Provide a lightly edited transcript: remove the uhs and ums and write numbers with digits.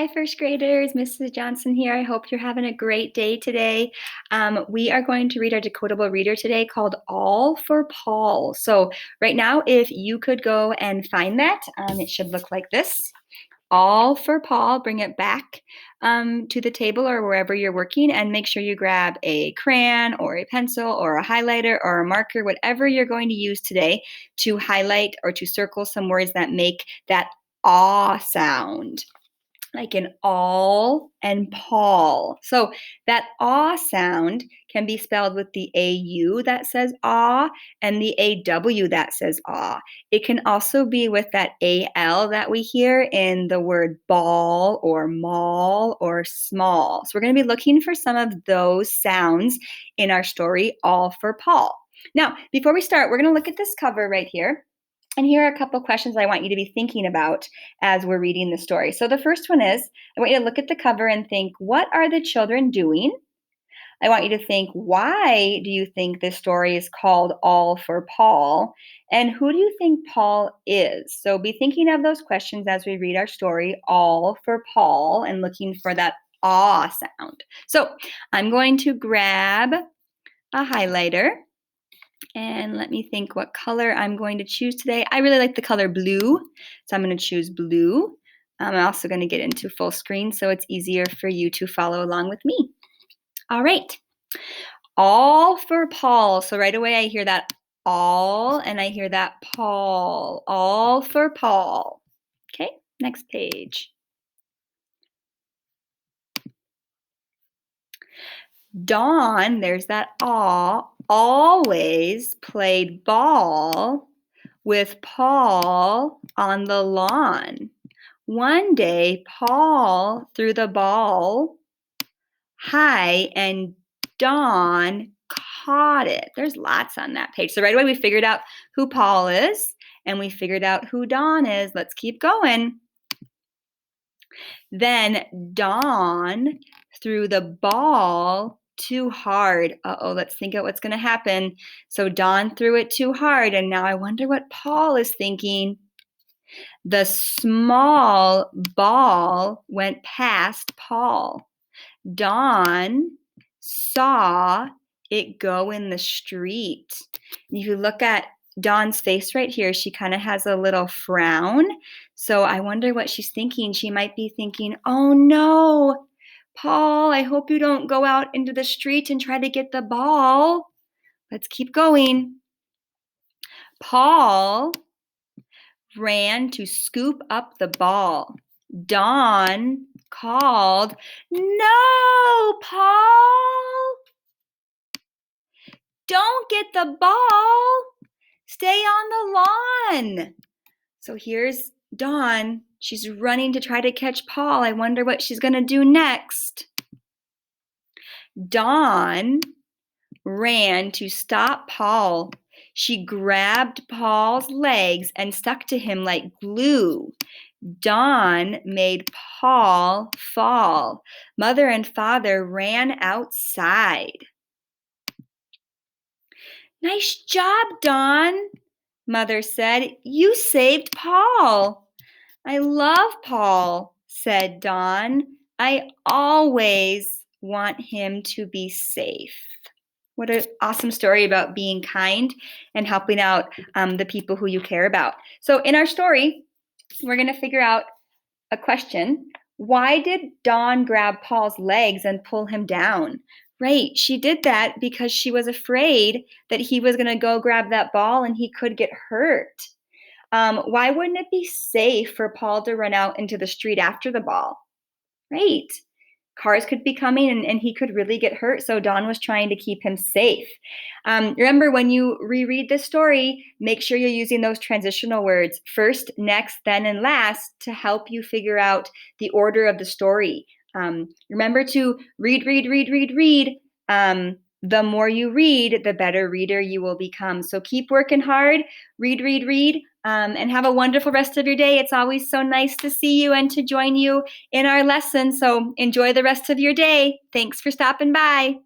Hi, first graders. Mrs. Johnson here. I hope you're having a great day today. We are going to read our decodable reader today called All for Paul. So right now, if you could go and find that, it should look like this. All for Paul. Bring it back to the table or wherever you're working, and make sure you grab a crayon or a pencil or a highlighter or a marker, whatever you're going to use today to highlight or to circle some words that make that aw sound, like in all and Paul. So that aw sound can be spelled with the AU that says aw and the AW that says aw. It can also be with that AL that we hear in the word ball or mall or small. So we're going to be looking for some of those sounds in our story, All for Paul. Now, before we start, we're going to look at this cover right here. And here are a couple questions I want you to be thinking about as we're reading the story. So the first one is, I want you to look at the cover and think, what are the children doing? I want you to think, why do you think this story is called All for Paul? And who do you think Paul is? So be thinking of those questions as we read our story, All for Paul, and looking for that aw sound. So I'm going to grab a highlighter. And let me think what color I'm going to choose today. I really like the color blue, so I'm going to choose blue. I'm also going to get into full screen so it's easier for you to follow along with me. All right. All for Paul. So right away I hear that all and I hear that Paul. All for Paul. Okay, next page. Dawn, there's that aw, always played ball with Paul on the lawn. One day, Paul threw the ball high and Dawn caught it. There's lots on that page. So right away, we figured out who Paul is and we figured out who Dawn is. Let's keep going. Then Dawn threw the ball too hard. Uh-oh, let's think of what's going to happen. So Dawn threw it too hard, and now I wonder what Paul is thinking. The small ball went past Paul. Dawn saw it go in the street. If you look at Dawn's face right here, she kind of has a little frown. So I wonder what she's thinking. She might be thinking, oh no, Paul, I hope you don't go out into the street and try to get the ball. Let's keep going. Paul ran to scoop up the ball. Dawn called, no, Paul, don't get the ball. Stay on the lawn. So here's Dawn. She's running to try to catch Paul. I wonder what she's going to do next. Dawn ran to stop Paul. She grabbed Paul's legs and stuck to him like glue. Dawn made Paul fall. Mother and father ran outside. Nice job, Dawn, Mother said. You saved Paul. I love Paul, said Dawn. I always want him to be safe. What an awesome story about being kind and helping out the people who you care about. So in our story, we're going to figure out a question. Why did Dawn grab Paul's legs and pull him down? Right, she did that because she was afraid that he was going to go grab that ball and he could get hurt. Why wouldn't it be safe for Paul to run out into the street after the ball? Right. Cars could be coming and he could really get hurt. So Dawn was trying to keep him safe. Remember, when you reread this story, make sure you're using those transitional words, first, next, then, and last, to help you figure out the order of the story. Remember to read. The more you read, the better reader you will become. So keep working hard, read, and have a wonderful rest of your day. It's always so nice to see you and to join you in our lesson. So enjoy the rest of your day. Thanks for stopping by.